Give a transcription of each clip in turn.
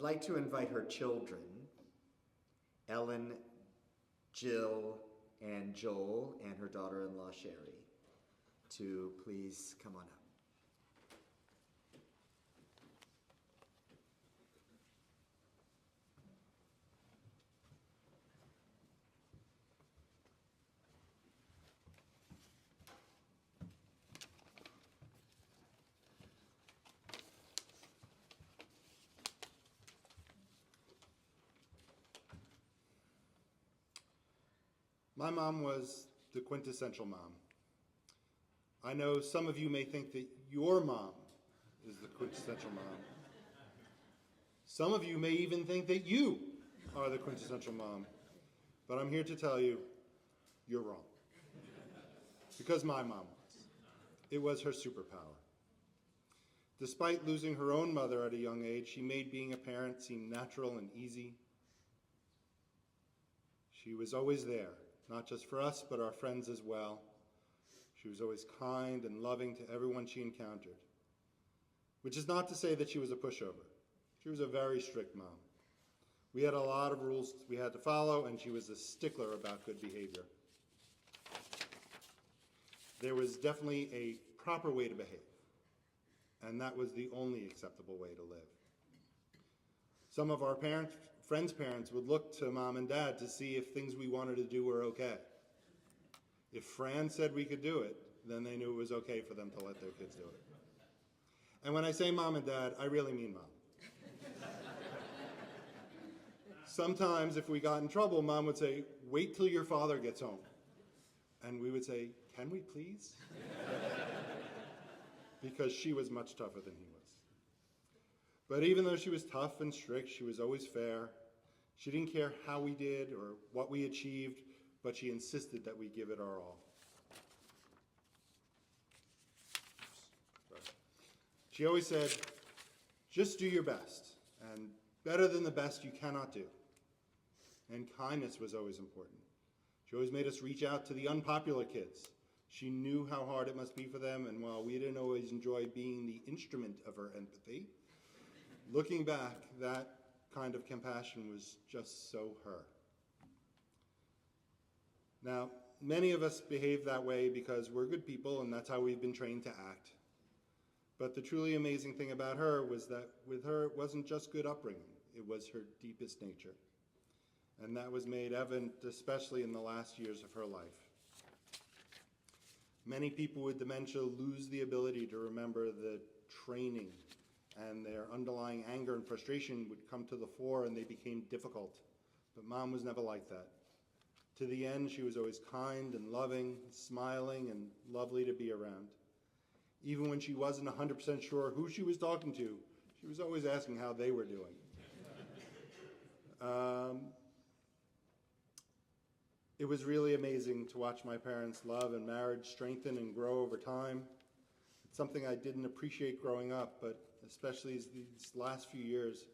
like to invite her children, Ellen, Jill, and Joel, and her daughter-in-law, Sherry, to please come on up. My mom was the quintessential mom. I know some of you may think that your mom is the quintessential mom. Some of you may even think that you are the quintessential mom. But I'm here to tell you, you're wrong. Because my mom was. It was her superpower. Despite losing her own mother at a young age, she made being a parent seem natural and easy. She was always there. Not just for us, but our friends as well. She was always kind and loving to everyone she encountered. Which is not to say that she was a pushover. She was a very strict mom. We had a lot of rules we had to follow, and she was a stickler about good behavior. There was definitely a proper way to behave, and that was the only acceptable way to live. Some of our friends' parents would look to mom and dad to see if things we wanted to do were okay. If Fran said we could do it, then they knew it was okay for them to let their kids do it. And when I say mom and dad, I really mean mom. Sometimes if we got in trouble, mom would say, "Wait till your father gets home." And we would say, "Can we please?" Because she was much tougher than he was. But even though she was tough and strict, she was always fair. She didn't care how we did or what we achieved, but she insisted that we give it our all. She always said, "Just do your best, and better than the best you cannot do." And kindness was always important. She always made us reach out to the unpopular kids. She knew how hard it must be for them, and while we didn't always enjoy being the instrument of her empathy, looking back, that kind of compassion was just so her. Now, many of us behave that way because we're good people and that's how we've been trained to act. But the truly amazing thing about her was that with her, it wasn't just good upbringing, it was her deepest nature. And that was made evident especially in the last years of her life. Many people with dementia lose the ability to remember the training, and their underlying anger and frustration would come to the fore and they became difficult. But mom was never like that. To the end, she was always kind and loving, smiling and lovely to be around. Even when she wasn't 100% sure who she was talking to, she was always asking how they were doing. It was really amazing to watch my parents' love and marriage strengthen and grow over time. It's something I didn't appreciate growing up, but especially these last few years,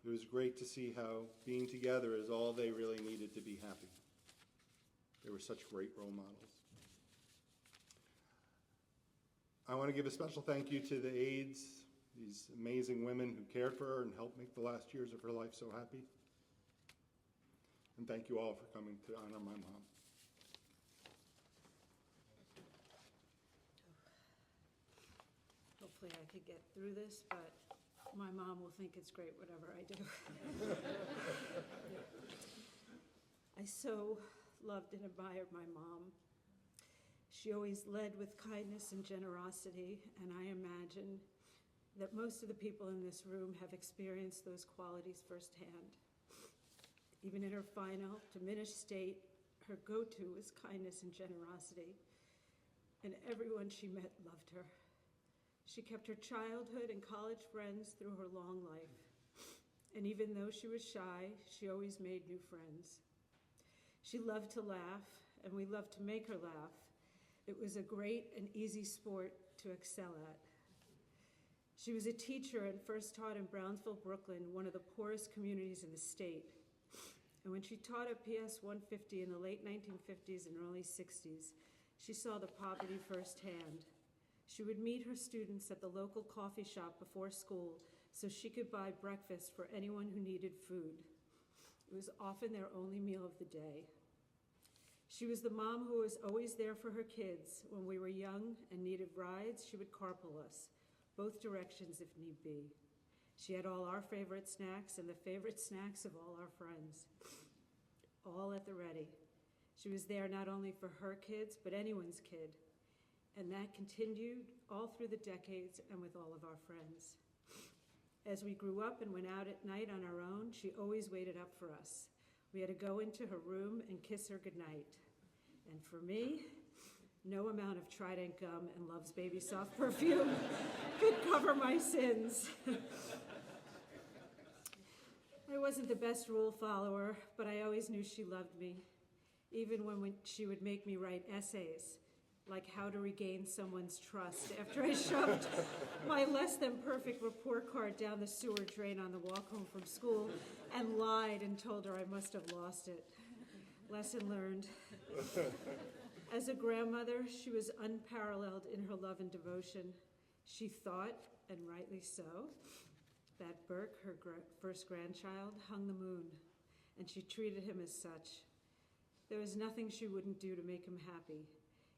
it was great to see how being together is all they really needed to be happy. They were such great role models. I want to give a special thank you to the aides, these amazing women who cared for her and helped make the last years of her life so happy. And thank you all for coming to honor my mom. Hopefully I could get through this, but my mom will think it's great whatever I do. I so loved and admired my mom. She always led with kindness and generosity, and I imagine that most of the people in this room have experienced those qualities firsthand. Even in her final, diminished state, her go-to was kindness and generosity, and everyone she met loved her. She kept her childhood and college friends through her long life, and even though she was shy, she always made new friends. She loved to laugh, and we loved to make her laugh. It was a great and easy sport to excel at. She was a teacher and first taught in Brownsville, Brooklyn, one of the poorest communities in the state. And when she taught at PS 150 in the late 1950s and early 60s, she saw the poverty firsthand. She would meet her students at the local coffee shop before school so she could buy breakfast for anyone who needed food. It was often their only meal of the day. She was the mom who was always there for her kids. When we were young and needed rides, she would carpool us, both directions if need be. She had all our favorite snacks and the favorite snacks of all our friends, all at the ready. She was there not only for her kids, but anyone's kid. And that continued all through the decades and with all of our friends. As we grew up and went out at night on our own, she always waited up for us. We had to go into her room and kiss her goodnight. And for me, no amount of Trident gum and Love's Baby Soft perfume could cover my sins. I wasn't the best rule follower, but I always knew she loved me, even when she would make me write essays, like how to regain someone's trust after I shoved my less than perfect report card down the sewer drain on the walk home from school and lied and told her I must have lost it. Lesson learned. As a grandmother, she was unparalleled in her love and devotion. She thought, and rightly so, that Burke, her first grandchild, hung the moon, and she treated him as such. There was nothing she wouldn't do to make him happy.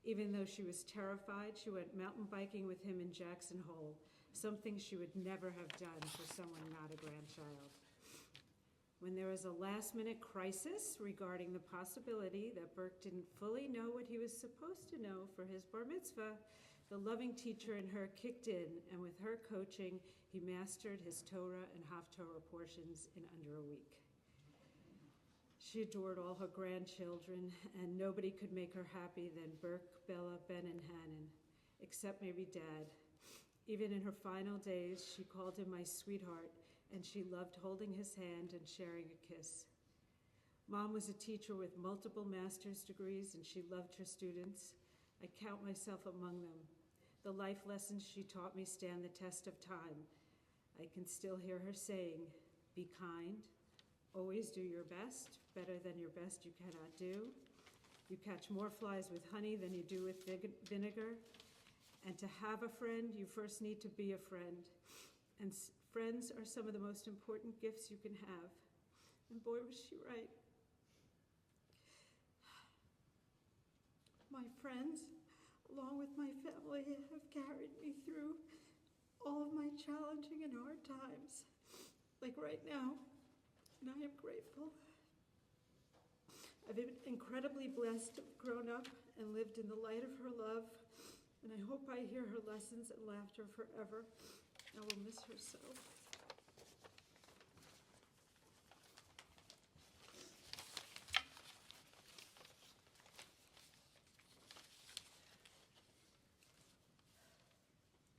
Even though she was terrified, she went mountain biking with him in Jackson Hole, something she would never have done for someone not a grandchild. When there was a last-minute crisis regarding the possibility that Burke didn't fully know what he was supposed to know for his bar mitzvah, the loving teacher in her kicked in, and with her coaching, he mastered his Torah and Haftorah portions in under a week. She adored all her grandchildren, and nobody could make her happy than Burke, Bella, Ben, and Hannon, except maybe Dad. Even in her final days, she called him my sweetheart, and she loved holding his hand and sharing a kiss. Mom was a teacher with multiple master's degrees, and she loved her students. I count myself among them. The life lessons she taught me stand the test of time. I can still hear her saying, "Be kind, always do your best, better than your best you cannot do. You catch more flies with honey than you do with vinegar. And to have a friend, you first need to be a friend. And friends are some of the most important gifts you can have." And boy, was she right. My friends, along with my family, have carried me through all of my challenging and hard times, like right now, and I am grateful. I've been incredibly blessed to have grown up and lived in the light of her love, and I hope I hear her lessons and laughter forever. I will miss her so.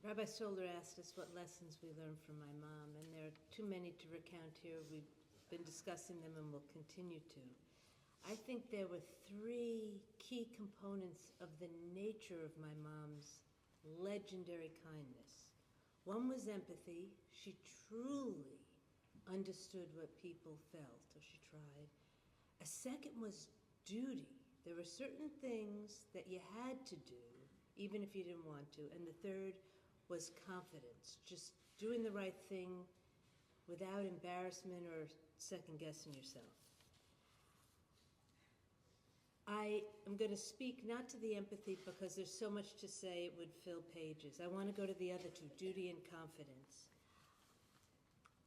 Rabbi Stoller asked us what lessons we learned from my mom, and there are too many to recount here. We've been discussing them and will continue to. I think there were three key components of the nature of my mom's legendary kindness. One was empathy. She truly understood what people felt, or she tried. A second was duty. There were certain things that you had to do, even if you didn't want to. And the third was confidence, just doing the right thing without embarrassment or second-guessing yourself. I am going to speak not to the empathy because there's so much to say it would fill pages. I want to go to the other two, duty and confidence.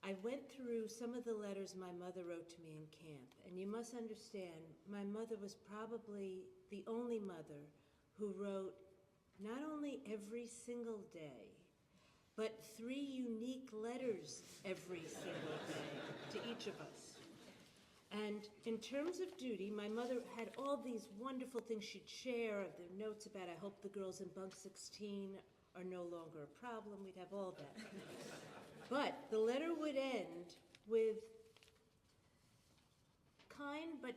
I went through some of the letters my mother wrote to me in camp, and you must understand, my mother was probably the only mother who wrote not only every single day, but 3 unique letters every single day to each of us. And in terms of duty, my mother had all these wonderful things she'd share, the notes about, I hope the girls in bunk 16 are no longer a problem. We'd have all that. But the letter would end with kind but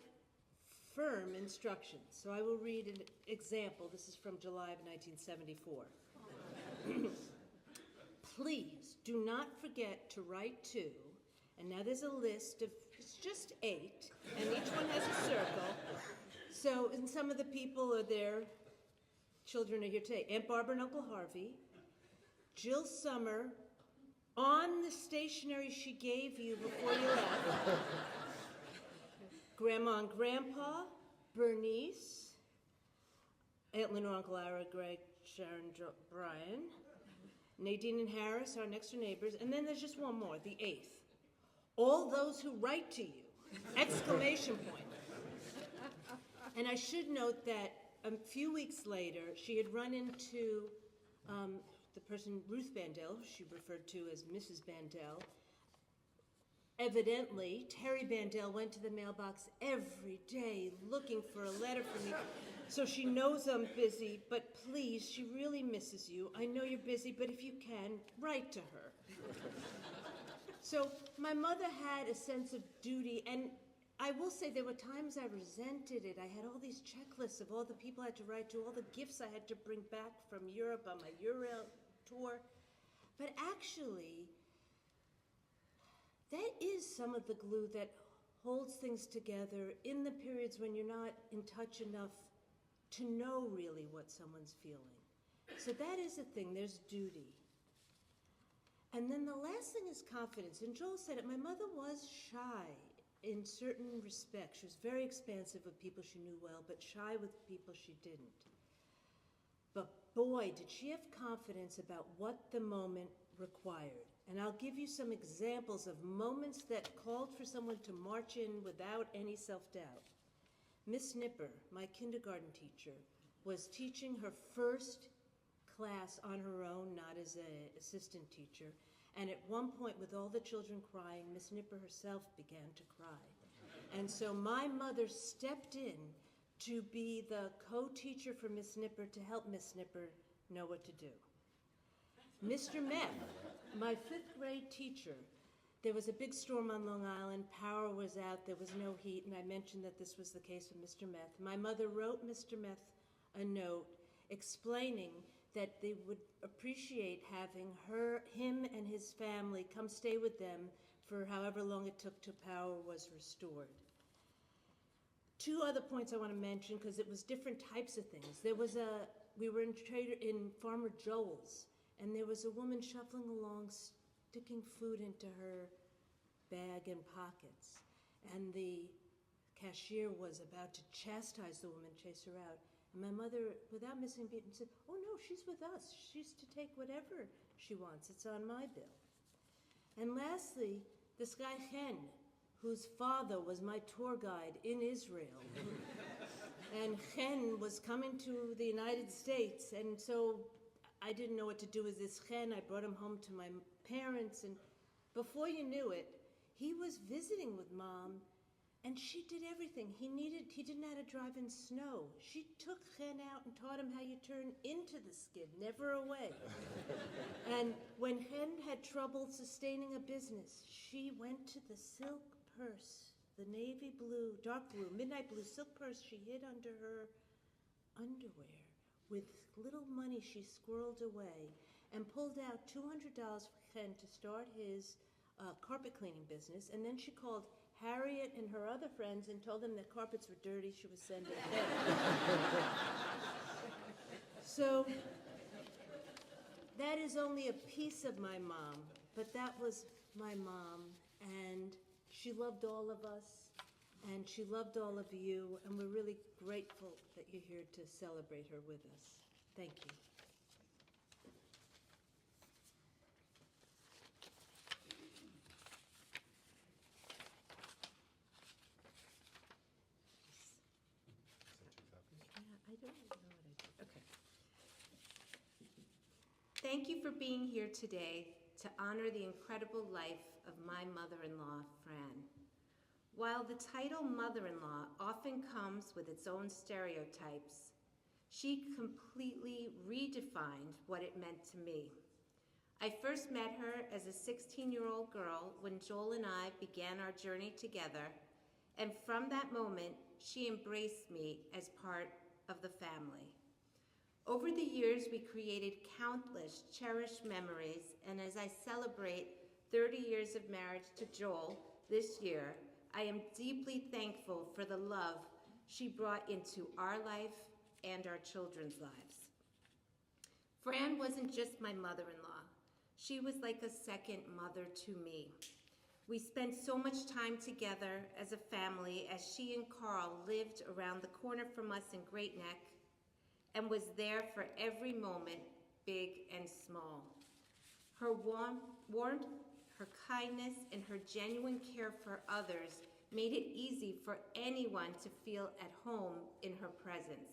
firm instructions. So I will read an example. This is from July of 1974. Please do not forget to write to, and now there's a list of, it's just 8, and each one has a circle. So, and some of the people are there, children are here today. Aunt Barbara and Uncle Harvey, Jill Summer, On the stationery she gave you before you left, Grandma and Grandpa, Bernice, Aunt Lenore, Uncle Ira, Greg, Sharon, Brian, Nadine and Harris, our next door neighbors, and then there's just one more, the 8th. All those who write to you! Exclamation point. And I should note that a few weeks later, she had run into the person, Ruth Bandel, who she referred to as Mrs. Bandel. Evidently, Terry Bandel went to the mailbox every day looking for a letter from me. So she knows I'm busy, but please, she really misses you. I know you're busy, but if you can, write to her. So my mother had a sense of duty, and I will say there were times I resented it. I had all these checklists of all the people I had to write to, all the gifts I had to bring back from Europe on my Eurail tour. But actually, that is some of the glue that holds things together in the periods when you're not in touch enough to know really what someone's feeling. So that is a thing, there's duty. And then the last thing is confidence. And Joel said it, my mother was shy in certain respects. She was very expansive with people she knew well, but shy with people she didn't. But boy, did she have confidence about what the moment required. And I'll give you some examples of moments that called for someone to march in without any self-doubt. Miss Nipper, my kindergarten teacher, was teaching her first class on her own, not as an assistant teacher. And at one point, with all the children crying, Miss Nipper herself began to cry. And so my mother stepped in to be the co-teacher for Miss Nipper to help Miss Nipper know what to do. Mr. Meth, my 5th grade teacher, there was a big storm on Long Island, power was out, there was no heat, and I mentioned that this was the case with Mr. Meth. My mother wrote Mr. Meth a note explaining that they would appreciate having him and his family come stay with them for however long it took till power was restored. 2 other points I want to mention, because it was different types of things. We were in Farmer Joel's, and there was a woman shuffling along, sticking food into her bag and pockets. And the cashier was about to chastise the woman, chase her out. And my mother, without missing a beat, said, "Oh no, she's with us. She's to take whatever she wants. It's on my bill." And lastly, this guy Chen, whose father was my tour guide in Israel. And Chen was coming to the United States, and so I didn't know what to do with this Chen. I brought him home to my parents, and before you knew it, he was visiting with Mom, and she did everything. He didn't know how to drive in snow. She took Chen out and taught him how you turn into the skid, never away. And when Chen had trouble sustaining a business, she went to the silk purse, the navy blue, dark blue, midnight blue silk purse she hid under her underwear with little money she squirreled away, and pulled out $200 for Chen to start his carpet cleaning business. And then she called Harriet and her other friends and told them that carpets were dirty, she was sending them. So that is only a piece of my mom, but that was my mom, and she loved all of us, and she loved all of you, and we're really grateful that you're here to celebrate her with us. Thank you. I don't even know what I did. Okay. Thank you for being here today to honor the incredible life of my mother-in-law, Fran. While the title mother-in-law often comes with its own stereotypes, she completely redefined what it meant to me. I first met her as a 16-year-old girl when Joel and I began our journey together, and from that moment, she embraced me as part of the family. Over the years, we created countless cherished memories, and as I celebrate 30 years of marriage to Joel this year, I am deeply thankful for the love she brought into our life and our children's lives. Fran wasn't just my mother-in-law. She was like a second mother to me. We spent so much time together as a family as she and Carl lived around the corner from us in Great Neck and was there for every moment, big and small. Her warmth, her kindness, and her genuine care for others made it easy for anyone to feel at home in her presence.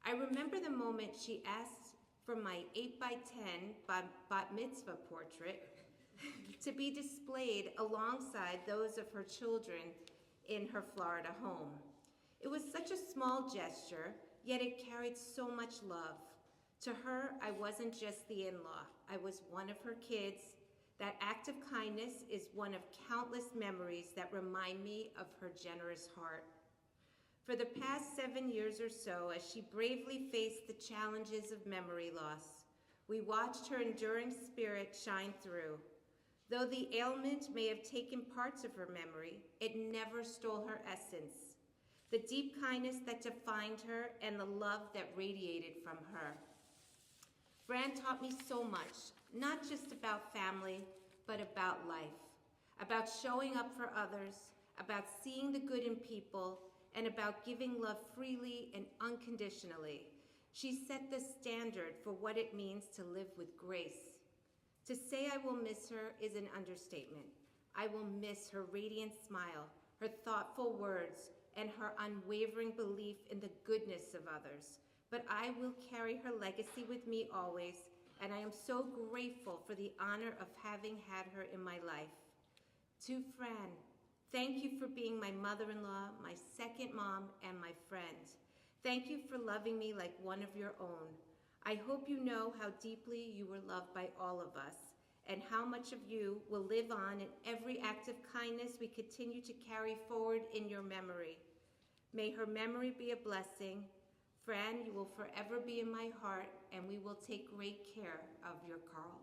I remember the moment she asked for my 8x10 bat mitzvah portrait to be displayed alongside those of her children in her Florida home. It was such a small gesture, yet it carried so much love. To her, I wasn't just the in-law. I was one of her kids. That act of kindness is one of countless memories that remind me of her generous heart. For the past 7 years or so, as she bravely faced the challenges of memory loss, we watched her enduring spirit shine through. Though the ailment may have taken parts of her memory, it never stole her essence, the deep kindness that defined her and the love that radiated from her. Fran taught me so much, not just about family, but about life, about showing up for others, about seeing the good in people, and about giving love freely and unconditionally. She set the standard for what it means to live with grace. To say I will miss her is an understatement. I will miss her radiant smile, her thoughtful words, and her unwavering belief in the goodness of others. But I will carry her legacy with me always, and I am so grateful for the honor of having had her in my life. To Fran, thank you for being my mother-in-law, my second mom, and my friend. Thank you for loving me like one of your own. I hope you know how deeply you were loved by all of us, and how much of you will live on in every act of kindness we continue to carry forward in your memory. May her memory be a blessing. Fran, you will forever be in my heart, and we will take great care of your Carl.